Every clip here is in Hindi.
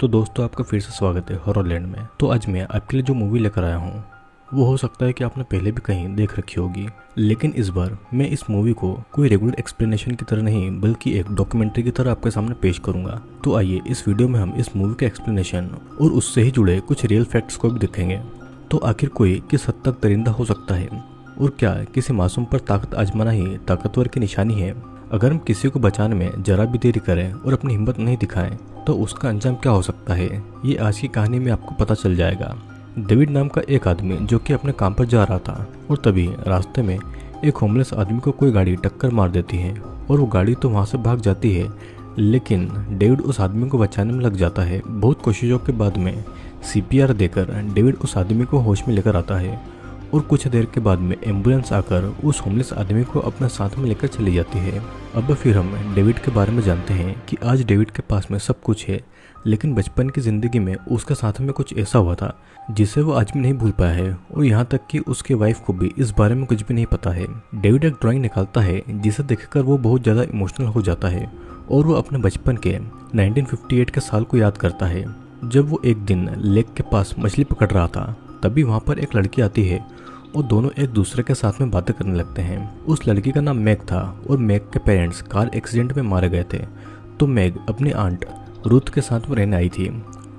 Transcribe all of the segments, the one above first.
तो दोस्तों आपका फिर से स्वागत है हॉररलैंड में। तो आज मैं आपके लिए जो मूवी लेकर आया हूँ वो हो सकता है कि आपने पहले भी कहीं देख रखी होगी, लेकिन इस बार मैं इस मूवी को कोई रेगुलर एक्सप्लेनेशन की तरह नहीं बल्कि एक डॉक्यूमेंट्री की तरह आपके सामने पेश करूंगा। तो आइए इस वीडियो में हम इस मूवी के एक्सप्लेनेशन और उससे ही जुड़े कुछ रियल फैक्ट्स को भी देखेंगे। तो आखिर कोई किस हद तक दरिंदा हो सकता है और क्या किसी मासूम पर ताकत आजमाना ही ताकतवर की निशानी है। अगर हम किसी को बचाने में जरा भी देरी करें और अपनी हिम्मत नहीं दिखाएं तो उसका अंजाम क्या हो सकता है, ये आज की कहानी में आपको पता चल जाएगा। डेविड नाम का एक आदमी जो कि अपने काम पर जा रहा था और तभी रास्ते में एक होमलेस आदमी को कोई गाड़ी टक्कर मार देती है और वो गाड़ी तो वहाँ से भाग जाती है, लेकिन डेविड उस आदमी को बचाने में लग जाता है। बहुत कोशिशों के बाद में CPR देकर डेविड उस आदमी को होश में लेकर आता है और कुछ देर के बाद में एम्बुलेंस आकर उस होमलेस आदमी को अपने साथ में लेकर चली जाती है। अब फिर हम डेविड के बारे में जानते हैं कि आज डेविड के पास में सब कुछ है, लेकिन बचपन की ज़िंदगी में उसके साथ में कुछ ऐसा हुआ था जिसे वो आज भी नहीं भूल पाया है और यहाँ तक कि उसके वाइफ को भी इस बारे में कुछ भी नहीं पता है। डेविड एक ड्राइंग निकालता है जिसे देखकर वो बहुत ज़्यादा इमोशनल हो जाता है और वो अपने बचपन के 1958 के साल को याद करता है जब वो एक दिन लेक के पास मछली पकड़ रहा था। तभी वहाँ पर एक लड़की आती है और दोनों एक दूसरे के साथ में बातें करने लगते हैं। उस लड़की का नाम मैग था और मैग के पेरेंट्स कार एक्सीडेंट में मारे गए थे। तो मैग अपनी आंट रूथ के साथ में रहने आई थी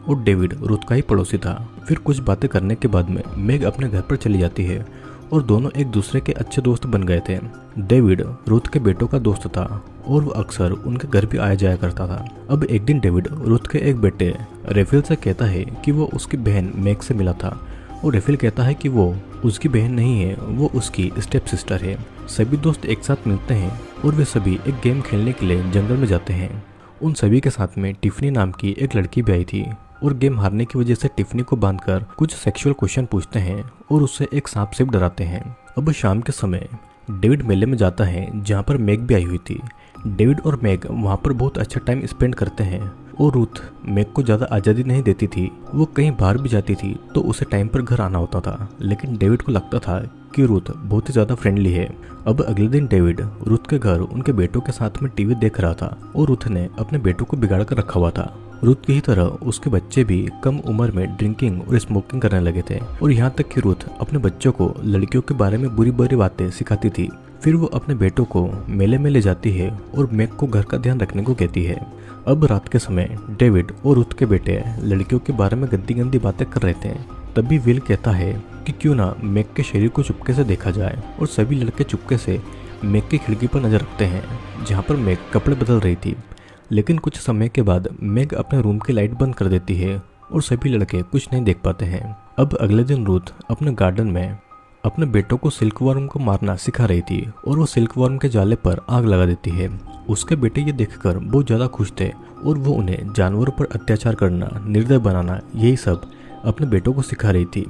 और डेविड रूथ का ही पड़ोसी था। फिर कुछ बातें करने के बाद में मैग अपने घर पर चली जाती है और दोनों एक दूसरे के अच्छे दोस्त बन गए थे। डेविड रूथ के बेटों का दोस्त था और वो अक्सर उनके घर भी आया जाया करता था। अब एक दिन डेविड रूथ के एक बेटे रेफिल से कहता है कि वो उसकी बहन मैग से मिला था और रेफिल कहता है कि वो उसकी बहन नहीं है, वो उसकी स्टेप सिस्टर है। सभी दोस्त एक साथ मिलते हैं और वे सभी एक गेम खेलने के लिए जंगल में जाते हैं। उन सभी के साथ में टिफनी नाम की एक लड़की भी आई थी और गेम हारने की वजह से टिफनी को बांधकर कुछ सेक्सुअल क्वेश्चन पूछते हैं और उससे एक सांप से डराते हैं। अब शाम के समय डेविड मेले में जाता है जहाँ पर मैग भी आई हुई थी। डेविड और मैग वहाँ पर बहुत अच्छा टाइम स्पेंड करते हैं और रूथ मैग को ज़्यादा आज़ादी नहीं देती थी। वो कहीं बाहर भी जाती थी तो उसे टाइम पर घर आना होता था, लेकिन डेविड को लगता था कि रूथ बहुत ही ज़्यादा फ्रेंडली है। अब अगले दिन डेविड रूथ के घर उनके बेटों के साथ में टीवी देख रहा था और रूथ ने अपने बेटों को बिगाड़ कर रखा हुआ था। रूथ की ही तरह उसके बच्चे भी कम उम्र में ड्रिंकिंग और स्मोकिंग करने लगे थे और यहाँ तक कि रूथ अपने बच्चों को लड़कियों के बारे में बुरी बुरी बातें सिखाती थी। फिर वो अपने बेटों को मेले में ले जाती है और मैग को घर का ध्यान रखने को कहती है। अब रात के समय डेविड और रूथ के बेटे लड़कियों के बारे में गंदी गंदी बातें कर रहे थे। तभी विल कहता है कि क्यों ना मैग के शरीर को चुपके से देखा जाए और सभी लड़के चुपके से मैग की खिड़की पर नजर रखते हैं जहाँ पर मैग कपड़े बदल रही थी। लेकिन कुछ समय के बाद मैग अपने रूम की लाइट बंद कर देती है और सभी लड़के कुछ नहीं देख पाते हैं। अब अगले दिन रूथ अपने गार्डन में अपने बेटों को सिल्कवर्म को मारना सिखा रही थी और वो सिल्कवर्म के जाले पर आग लगा देती है। उसके बेटे ये देखकर बहुत ज़्यादा खुश थे और वो उन्हें जानवरों पर अत्याचार करना, निर्दय बनाना, यही सब अपने बेटों को सिखा रही थी।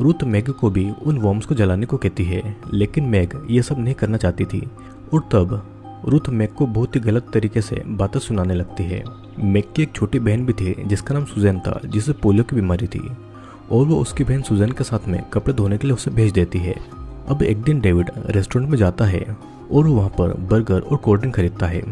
रूथ मैग को भी उन वर्म्स को जलाने को कहती है, लेकिन मैग ये सब नहीं करना चाहती थी और तब रूथ मैग को बहुत ही गलत तरीके से बातें सुनाने लगती है। मैग की एक छोटी बहन भी थी जिसका नाम सुजैन था, जिसे पोलियो की बीमारी थी और वो उसकी बहन सुजैन के साथ में कपड़े धोने के लिए उसे भेज देती है। अब एक दिन डेविड रेस्टोरेंट में जाता है और वो वहाँ पर बर्गर और कोल्ड ड्रिंक खरीदता है।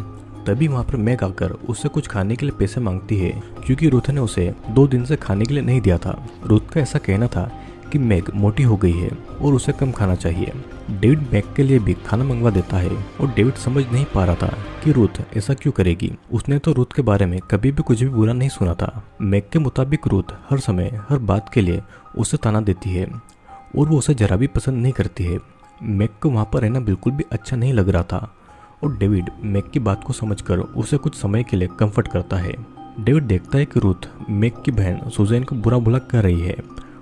तभी वहाँ पर मैग आकर उससे कुछ खाने के लिए पैसे मांगती है क्योंकि रूथ ने उसे 2 दिन से खाने के लिए नहीं दिया था। रूथ का ऐसा कहना था कि मैग मोटी हो गई है और उसे कम खाना चाहिए। डेविड मैग के लिए भी खाना मंगवा देता है और डेविड समझ नहीं पा रहा था कि रूथ ऐसा क्यों करेगी। उसने तो रूथ के बारे में कभी भी कुछ भी बुरा नहीं सुना था। मैग के मुताबिक रूथ हर समय हर बात के लिए उसे ताना देती है और वो उसे जरा भी पसंद नहीं करती है। मैग को वहाँ पर रहना बिल्कुल भी अच्छा नहीं लग रहा था और डेविड मैग की बात को समझकर उसे कुछ समय के लिए कंफर्ट करता है। डेविड देखता है कि रूथ मैग की बहन सुजैन को बुरा भला कर रही है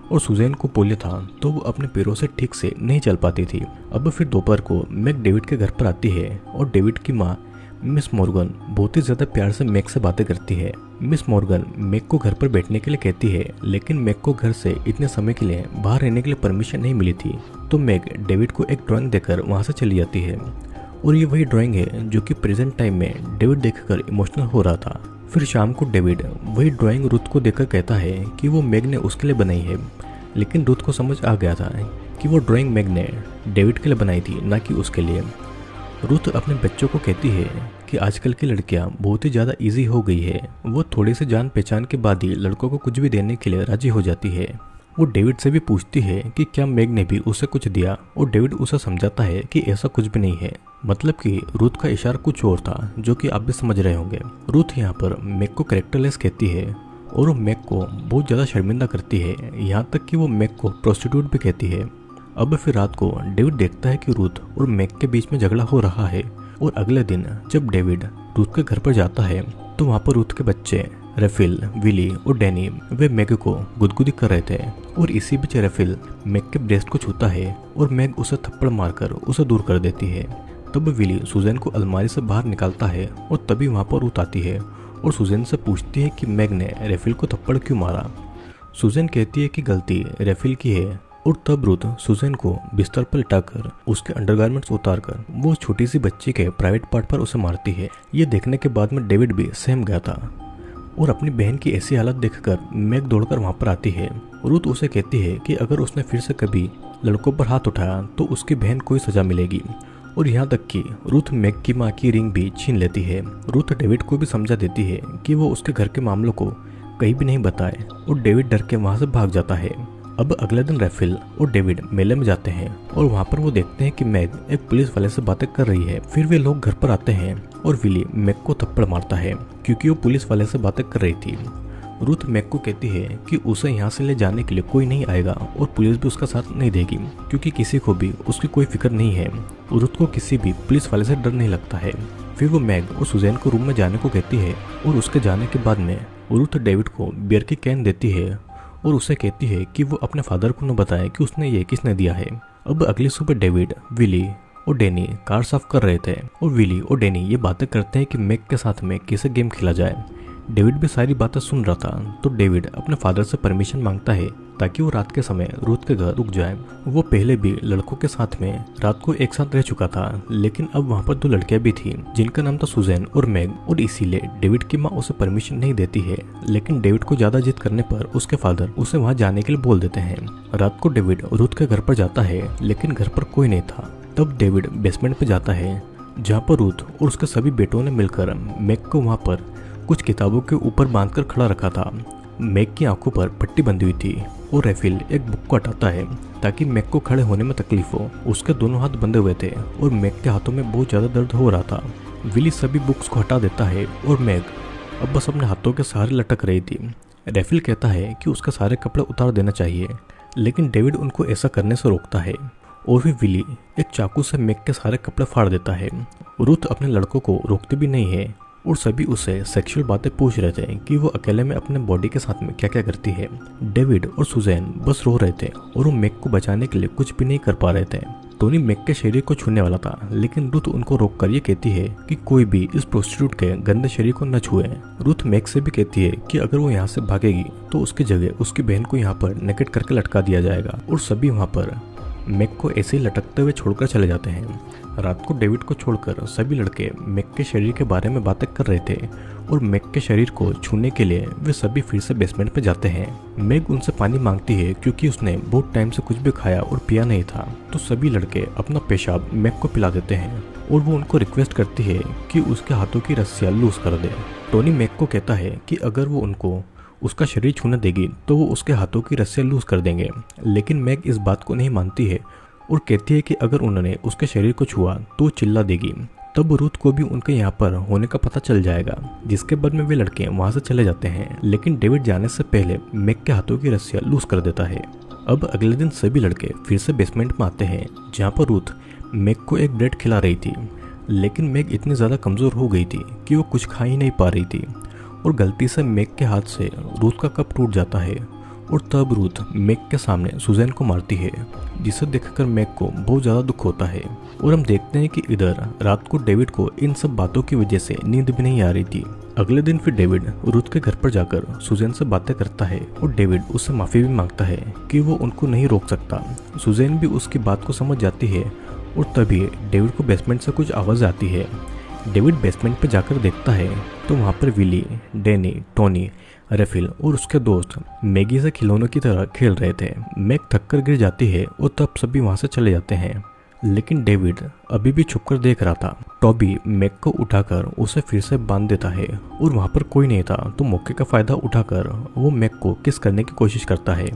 और सुजैन को पोलियो था तो वो अपने पैरों से ठीक से नहीं चल पाती थी। अब फिर दोपहर को मैग डेविड के घर पर आती है और डेविड की माँ मिस मॉर्गन बहुत ही ज़्यादा प्यार से मैग से बातें करती है। मिस मॉर्गन मैग को घर पर बैठने के लिए कहती है, लेकिन मैग को घर से इतने समय के लिए बाहर रहने के लिए परमिशन नहीं मिली थी। तो मैग डेविड को एक ड्राइंग देकर वहाँ से चली जाती है और ये वही ड्राइंग है जो कि प्रेजेंट टाइम में डेविड देखकर इमोशनल हो रहा था। फिर शाम को डेविड वही ड्राइंग रूथ को देखकर कहता है कि वो मैग ने उसके लिए बनाई है, लेकिन रूथ को समझ आ गया था कि वो ड्राइंग मैग ने डेविड के लिए बनाई थी, ना कि उसके लिए। रूथ अपने बच्चों को कहती है कि आजकल की लड़कियां बहुत ही ज़्यादा इजी हो गई है। वो थोड़ी सी जान पहचान के बाद ही लड़कों को कुछ भी देने के लिए राजी हो जाती है। वो डेविड से भी पूछती है कि क्या मैग ने भी उसे कुछ दिया, और डेविड उसे समझाता है कि ऐसा कुछ भी नहीं है। मतलब कि रूथ का इशारा कुछ और था, जो कि आप भी समझ रहे होंगे। रूथ यहाँ पर मैग को कैरेक्टरलेस कहती है और वो मैग को बहुत ज़्यादा शर्मिंदा करती है, यहाँ तक कि वो मैग को प्रोस्टिट्यूट भी कहती है। अब फिर रात को डेविड देखता है कि रूथ और मैग के बीच में झगड़ा हो रहा है, और अगले दिन जब डेविड रूथ के घर पर जाता है तो वहाँ पर रूथ के बच्चे रेफिल, विली और डैनी वे मैग को गुदगुदी कर रहे थे, और इसी बीच रेफिल मैग के ब्रेस्ट को छूता है और मैग उसे थप्पड़ मारकर उसे दूर कर देती है। तब विली सुजैन को अलमारी से बाहर निकालता है और तभी वहाँ पर रूथ आती है और सुजैन से पूछती है कि मैग ने रेफिल को थप्पड़ क्यों मारा। सुजैन कहती है कि गलती रेफिल की है, और तब रूथ सुजैन को बिस्तर पर लिटाकर उसके अंडरगारमेंट्स उतारकर वो छोटी सी बच्ची के प्राइवेट पार्ट पर उसे मारती है। ये देखने के बाद में डेविड भी सहम गया था, और अपनी बहन की ऐसी हालत देखकर मैग दौड़कर वहाँ पर आती है। रूथ उसे कहती है कि अगर उसने फिर से कभी लड़कों पर हाथ उठाया तो उसकी बहन को ही सजा मिलेगी, और यहाँ तक कि रूथ मैग की माँ की रिंग भी छीन लेती है। रूथ डेविड को भी समझा देती है कि वो उसके घर के मामलों को कहीं भी नहीं बताए, और डेविड डर के वहाँ से भाग जाता है। अब अगले दिन रेफिल और डेविड मेले में जाते हैं, और वहाँ पर वो देखते हैं कि मैग एक पुलिस वाले से बातें कर रही है। फिर वे लोग घर पर आते हैं और विली मैग को थप्पड़ मारता है क्योंकि वो पुलिस वाले से बातें कर रही थी। रूथ मैग को कहती है कि उसे यहाँ से ले जाने के लिए कोई नहीं आएगा, और पुलिस भी उसका साथ नहीं देगी क्योंकि किसी को भी उसकी कोई फिक्र नहीं है। रूथ को किसी भी पुलिस वाले से डर नहीं लगता है। फिर वो मैग और सुजैन को रूम में जाने को कहती है, और उसके जाने के बाद में रूथ डेविड को बियर की कैन देती है और उसे कहती है कि वो अपने फादर को न बताए कि उसने ये किसने दिया है। अब अगली सुबह डेविड, विली और डैनी कार साफ कर रहे थे, और विली और डैनी ये बातें करते हैं कि मैग के साथ में कैसे गेम खेला जाए। डेविड भी सारी बातें सुन रहा था, तो डेविड अपने फादर से परमिशन मांगता है ताकि वो रात के समय रूथ के घर रुक जाए। वो पहले भी लड़कों के साथ में रात को एक साथ रह चुका था, लेकिन अब वहाँ पर दो लड़कियां भी थी जिनका नाम था सुजैन और मैग, और इसीलिए डेविड की माँ उसे परमिशन नहीं देती है। लेकिन डेविड को ज्यादा जिद करने पर उसके फादर उसे वहाँ जाने के लिए बोल देते हैं। रात को डेविड रूथ के घर पर जाता है, लेकिन घर पर कोई नहीं था। तब डेविड बेसमेंट पे जाता है जहाँ पर रूथ और उसके सभी बेटों ने मिलकर मैग को वहाँ पर कुछ किताबों के ऊपर बांधकर खड़ा रखा था। मैग की आंखों पर पट्टी बंधी हुई थी, और रेफिल एक बुक को हटाता है ताकि मैग को खड़े होने में तकलीफ हो। उसके दोनों हाथ बंधे हुए थे और मैग के हाथों में बहुत ज़्यादा दर्द हो रहा था। विली सभी बुक्स को हटा देता है और मैग अब बस अपने हाथों के सहारे लटक रही थी। रेफिल कहता है कि उसके सारे कपड़े उतार देना चाहिए, लेकिन डेविड उनको ऐसा करने से रोकता है, और फिर विली एक चाकू से मैग के सारे कपड़े फाड़ देता है। रूथ अपने लड़कों को रोकती भी नहीं है, और सभी उसे सेक्सुअल बातें पूछ रहे थे कि वो अकेले में अपने बॉडी के साथ में क्या क्या करती है। डेविड और सुजैन बस रो रहे थे, और वो मैग को बचाने के लिए कुछ भी नहीं कर पा रहे थे। टोनी मैग के शरीर को छूने वाला था, लेकिन रूथ उनको रोककर ये कहती है कि कोई भी इस प्रोस्टिट्यूट के गंदे शरीर को न छुए। रूथ मैग से भी कहती है कि अगर वो यहाँ से भागेगी तो उसकी जगह उसकी बहन को यहाँ पर नेकेट करके लटका दिया जाएगा, और सभी वहाँ पर मैग को ऐसे ही लटकते हुए छोड़कर चले जाते हैं। रात को डेविड को छोड़कर सभी लड़के मैग के शरीर के बारे में बातें कर रहे थे, और मैग के शरीर को छूने के लिए वे सभी फिर से बेसमेंट पे जाते हैं। मैग उनसे पानी मांगती है क्योंकि उसने बहुत टाइम से कुछ भी खाया और पिया नहीं था, तो सभी लड़के अपना पेशाब मैग को पिला देते हैं, और वो उनको रिक्वेस्ट करती है कि उसके हाथों की रस्सियाँ लूज कर दे। टोनी मैग को कहता है कि अगर वो उनको उसका शरीर छूने देगी तो वो उसके हाथों की रस्सियाँ लूज कर देंगे, लेकिन मैग इस बात को नहीं मानती है और कहती है कि अगर उन्होंने उसके शरीर को छुआ तो चिल्ला देगी। तब रूथ को भी उनके यहाँ पर होने का पता चल जाएगा, जिसके बाद में वे लड़के वहाँ से चले जाते हैं, लेकिन डेविड जाने से पहले मैग के हाथों की रस्सियाँ लूज कर देता है। अब अगले दिन सभी लड़के फिर से बेसमेंट में आते हैं, जहाँ पर रूथ मैग को एक ब्रेड खिला रही थी, लेकिन मैग इतनी ज़्यादा कमज़ोर हो गई थी कि वो कुछ खा ही नहीं पा रही थी, और गलती से मैग के हाथ से रूथ का कप टूट जाता है, और तब रूथ मैग के सामने सुजैन को मारती है, जिसे देखकर मैग को बहुत ज़्यादा दुख होता है। और हम देखते हैं कि इधर रात को डेविड को इन सब बातों की वजह से नींद भी नहीं आ रही थी। अगले दिन फिर डेविड रूथ के घर पर जाकर सुजैन से बातें करता है, और डेविड उससे माफ़ी भी मांगता है कि वो उनको नहीं रोक सकता। सुजैन भी उसकी बात को समझ जाती है, और तभी डेविड को बेसमेंट से कुछ आवाज़ आती है। डेविड बेसमेंट पर जाकर देखता है तो वहाँ पर विली, डैनी, टोनी, रेफिल और उसके दोस्त मैगी से खिलौनों की तरह खेल रहे थे। मैग थककर गिर जाती है और तब सभी वहाँ से चले जाते हैं। लेकिन डेविड अभी भी छुपकर देख रहा था। टॉबी मैग को उठाकर उसे फिर से बांध देता है और वहाँ पर कोई नहीं था, तो मौके का फायदा उठाकर वो मैग को किस करने की कोशिश करता है,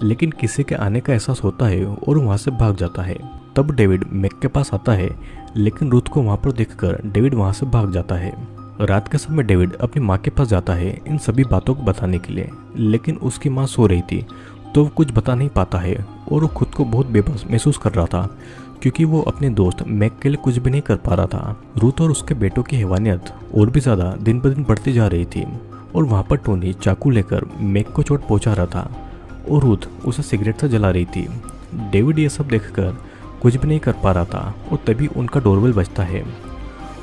लेकिन किसी के आने का एहसास होता है और वहाँ से भाग जाता है। तब डेविड मैग के पास आता है, लेकिन रुथ को वहाँ पर देखकर डेविड वहाँ से भाग जाता है। रात के समय डेविड अपनी माँ के पास जाता है इन सभी बातों को बताने के लिए, लेकिन उसकी माँ सो रही थी तो वो कुछ बता नहीं पाता है और वो खुद को बहुत बेबस महसूस कर रहा था, क्योंकि वो अपने दोस्त मैग के लिए कुछ भी नहीं कर पा रहा था। रूथ और उसके बेटों की हैवानियत और भी ज़्यादा दिन ब दिन बढ़ती जा रही थी और वहाँ पर टोनी चाकू लेकर मैग को चोट पहुँचा रहा था और रूथ उसे सिगरेट से जला रही थी। डेविड ये सब देखकर कुछ भी नहीं कर पा रहा था और तभी उनका डोरबेल बजता है।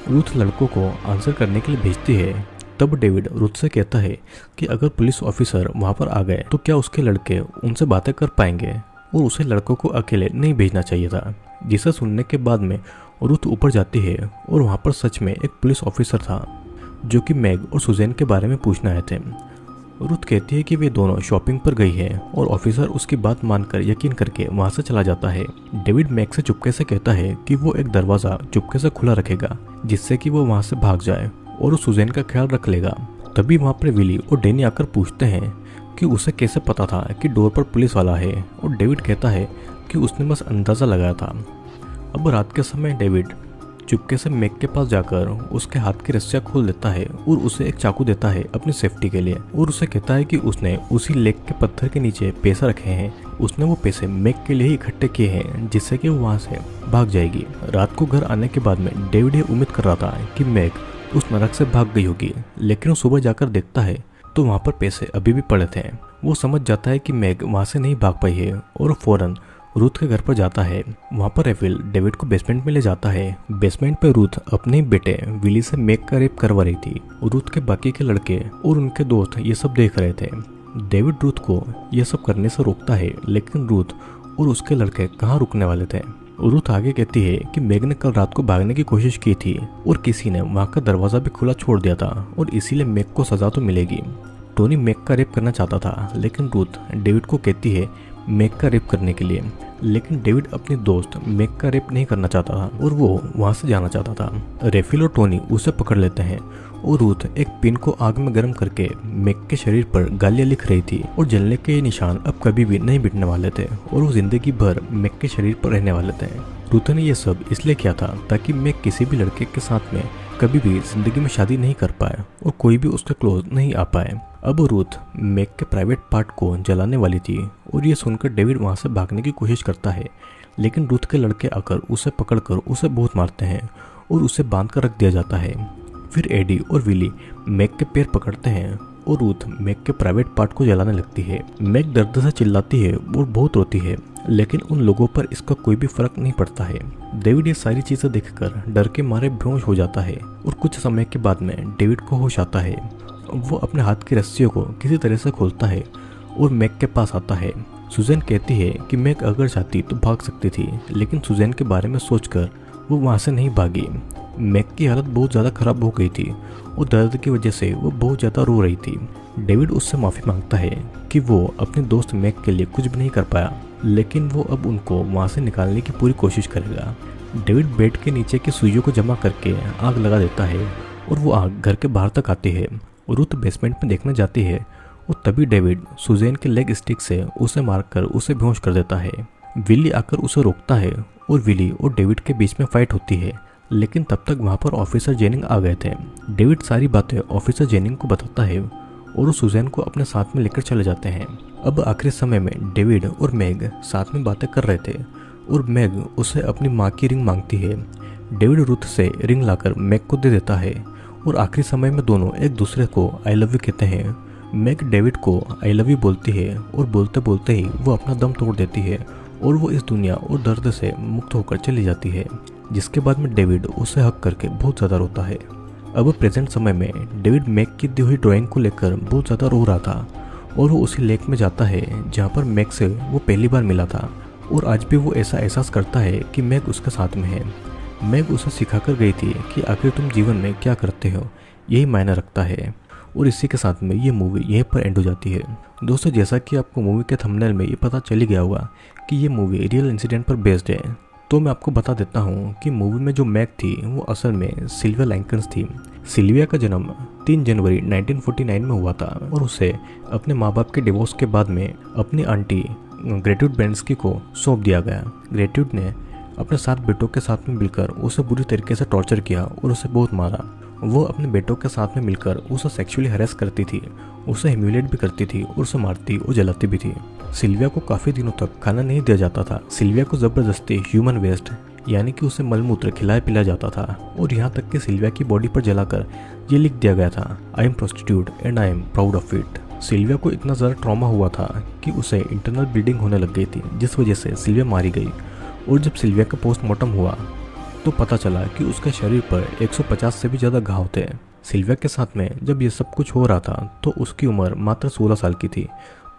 रूथ लड़कों को आंसर करने के लिए भेजती है। तब डेविड रूथ से कहता है कि अगर पुलिस ऑफिसर वहाँ पर आ गए तो क्या उसके लड़के उनसे बातें कर पाएंगे और उसे लड़कों को अकेले नहीं भेजना चाहिए था। जिसे सुनने के बाद में रूथ ऊपर जाती है और वहाँ पर सच में एक पुलिस ऑफिसर था जो कि मैग और सुजैन के बारे में पूछने आए थे। रूथ कहती है कि वे दोनों शॉपिंग पर गई है और ऑफिसर उसकी बात मानकर यकीन करके वहाँ से चला जाता है। डेविड मैग से चुपके से कहता है कि वो एक दरवाज़ा चुपके से खुला रखेगा जिससे कि वो वहाँ से भाग जाए और वो सुजैन का ख्याल रख लेगा। तभी वहाँ पर विली और डैनी आकर पूछते हैं कि उसे कैसे पता था कि डोर पर पुलिस वाला है, और डेविड कहता है कि उसने बस अंदाज़ा लगाया था। अब रात के समय डेविड चुपके से मैग के पास जाकर उसके हाथ की रस्सियाँ खोल देता है और उसे एक चाकू देता है अपनी सेफ्टी के लिए, और उसे कहता है कि उसने उसी लेक के पत्थर के नीचे पैसा रखे हैं। उसने वो पैसे मैग के लिए ही इकट्ठे किए हैं जिससे कि वो वहाँ से भाग जाएगी। रात को घर आने के बाद में डेविड ये उम्मीद कर रहा था कि मैग उस नरक से भाग गई होगी, लेकिन वो सुबह जाकर देखता है तो वहाँ पर पैसे अभी भी पड़े थे। वो समझ जाता है कि मैग वहाँ से नहीं भाग पाई है और फौरन रूथ के घर पर जाता है। वहाँ पर एविल डेविड को बेसमेंट में ले जाता है। बेसमेंट पे रूथ अपने बेटे विली से मैग का रेप करवा रही थी। रूथ के बाकी के लड़के और उनके दोस्त ये सब देख रहे थे। डेविड रूथ को यह सब करने से रोकता है, लेकिन रूथ और उसके लड़के कहाँ रुकने वाले थे। रूथ आगे कहती है कि मैग ने कल रात को भागने की कोशिश की थी और किसी ने वहाँ का दरवाजा भी खुला छोड़ दिया था और इसीलिए मैग को सजा तो मिलेगी। टोनी मैग का रेप करना चाहता था, लेकिन रूथ डेविड को कहती है मैग का रेप करने के लिए, लेकिन डेविड अपने दोस्त मैग का रेप नहीं करना चाहता था और वो वहाँ से जाना चाहता था। रेफिल और टोनी उसे पकड़ लेते हैं और रूथ एक पिन को आग में गर्म करके मैग के शरीर पर गालियाँ लिख रही थी और जलने के निशान अब कभी भी नहीं मिटने वाले थे और वो जिंदगी भर मैग के शरीर पर रहने वाले थे। रूथ ने यह सब इसलिए किया था ताकि मैग किसी भी लड़के के साथ में कभी भी जिंदगी में शादी नहीं कर पाए और कोई भी उसके क्लोज नहीं आ पाए। अब रूथ मैग के प्राइवेट पार्ट को जलाने वाली थी और ये सुनकर डेविड वहाँ से भागने की कोशिश करता है, लेकिन रूथ के लड़के आकर उसे पकड़कर उसे बहुत मारते हैं और उसे बांध कर रख दिया जाता है। फिर एडी और विली मैग के पैर पकड़ते हैं और रूथ मैग के प्राइवेट पार्ट को जलाने लगती है। मैग दर्द से चिल्लाती है और बहुत रोती है, लेकिन उन लोगों पर इसका कोई भी फर्क नहीं पड़ता है। डेविड ये सारी चीजें देखकर डर के मारे बेहोश हो जाता है और कुछ समय के बाद में डेविड को होश आता है। वो अपने हाथ की रस्सियों को किसी तरह से खोलता है और मैग के पास आता है। सुजैन कहती है कि मैग अगर चाहती तो भाग सकती थी, लेकिन सुजैन के बारे में सोचकर वो वहाँ से नहीं भागी। मैग की हालत बहुत ज़्यादा खराब हो गई थी और दर्द की वजह से वो बहुत ज़्यादा रो रही थी। डेविड उससे माफ़ी मांगता है कि वो अपने दोस्त मैग के लिए कुछ भी नहीं कर पाया, लेकिन वो अब उनको वहाँ से निकालने की पूरी कोशिश करेगा। डेविड बेड के नीचे की सुइयों को जमा करके आग लगा देता है और वो आग घर के बाहर तक आती है। रूथ बेसमेंट में देखने जाती है और तभी डेविड सुजैन के लेग स्टिक से उसे मारकर उसे बेहोश कर देता है। विली आकर उसे रोकता है और विली और डेविड के बीच में फाइट होती है, लेकिन तब तक वहाँ पर ऑफिसर जेनिंग आ गए थे। डेविड सारी बातें ऑफिसर जेनिंग को बताता है और वो सुजैन को अपने साथ में लेकर चले जाते हैं। अब आखिरी समय में डेविड और मैग साथ में बातें कर रहे थे और मैग उसे अपनी माँ की रिंग मांगती है। डेविड रूथ से रिंग लाकर मैग को दे देता है और आखिरी समय में दोनों एक दूसरे को आई लव यू कहते हैं। मैग डेविड को आई लव यू बोलती है और बोलते बोलते ही वो अपना दम तोड़ देती है और वो इस दुनिया और दर्द से मुक्त होकर चली जाती है, जिसके बाद में डेविड उसे हक करके बहुत ज़्यादा रोता है। अब प्रेजेंट समय में डेविड मैग की दी हुई ड्राइंग को लेकर बहुत ज़्यादा रो रहा था और वो उसी लेक में जाता है जहाँ पर मैग से वो पहली बार मिला था और आज भी वो ऐसा एहसास करता है कि मैग उसके साथ में है। मैग उसे सिखाकर गई थी कि आखिर तुम जीवन में क्या करते हो, यही मायने रखता है। और इसी के साथ में ये मूवी यहीं पर एंड हो जाती है। दोस्तों, जैसा कि आपको मूवी के थंबनेल में ये पता चल ही गया होगा कि ये मूवी रियल इंसिडेंट पर बेस्ड है, तो मैं आपको बता देता हूँ कि मूवी में जो मैग थी वो असल में सिल्विया लैंकन्स थी। सिल्विया का जन्म 3 जनवरी 1949 में हुआ था और उसे अपने माँ बाप के डिवोर्स के बाद में अपनी आंटी ग्रेट्यूड बेंस्की को सौंप दिया गया। ग्रेट्यूड ने अपने 7 बेटों के साथ में मिलकर उसे बुरी तरीके से टॉर्चर किया और उसे बहुत मारा। वो अपने बेटों के साथ में मिलकर उसे सेक्सुअली हैरेस करती थी, उसे ह्यूमिलेट भी करती थी और उसे मारती और जलाती भी थी। सिल्विया को काफ़ी दिनों तक खाना नहीं दिया जाता था। सिल्विया को ज़बरदस्ती ह्यूमन वेस्ट यानी कि उसे मलमूत्र खिलाया पिलाया जाता था और यहाँ तक कि सिल्विया की बॉडी पर जलाकर ये लिख दिया गया था, I am prostitute and I am proud of it. Sylvia को इतना ज़्यादा ट्रॉमा हुआ था कि उसे इंटरनल ब्लीडिंग होने लग गई थी, जिस वजह से सिल्विया मारी गई। और जब सिल्विया का पोस्टमार्टम हुआ तो पता चला कि उसके शरीर पर 150 से भी ज़्यादा घाव थे। सिल्विया के साथ में जब ये सब कुछ हो रहा था तो उसकी उम्र मात्र 16 साल की थी।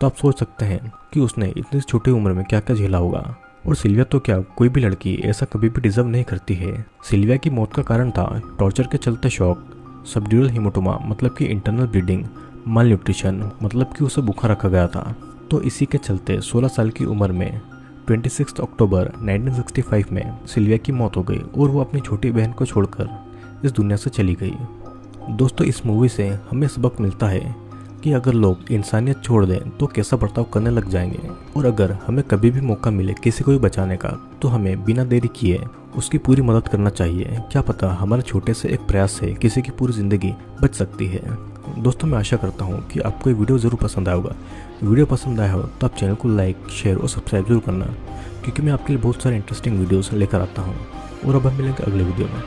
तो आप सोच सकते हैं कि उसने इतनी छोटी उम्र में क्या क्या झेला होगा। और सिल्विया तो क्या, कोई भी लड़की ऐसा कभी भी डिजर्व नहीं करती है। सिल्विया की मौत का कारण था टॉर्चर के चलते शॉक, सबड्यूरल हीमोटोमा मतलब कि इंटरनल ब्लीडिंग, माल न्यूट्रिशन मतलब कि उसे बुखार रखा गया था। तो इसी के चलते 16 साल की उम्र में 26 अक्टूबर 1965 में सिल्विया की मौत हो गई और वो अपनी छोटी बहन को छोड़कर इस दुनिया से चली गई। दोस्तों, इस मूवी से हमें सबक मिलता है कि अगर लोग इंसानियत छोड़ दें तो कैसा बर्ताव करने लग जाएंगे। और अगर हमें कभी भी मौका मिले किसी को भी बचाने का तो हमें बिना देरी किए उसकी पूरी मदद करना चाहिए। क्या पता हमारे छोटे से एक प्रयास से किसी की पूरी ज़िंदगी बच सकती है। दोस्तों, मैं आशा करता हूँ कि आपको ये वीडियो ज़रूर पसंद आएगा। वीडियो पसंद आया हो तो आप चैनल को लाइक, शेयर और सब्सक्राइब जरूर करना, क्योंकि मैं आपके लिए बहुत सारे इंटरेस्टिंग वीडियोस लेकर आता हूँ। और अब हम मिलेंगे अगले वीडियो में।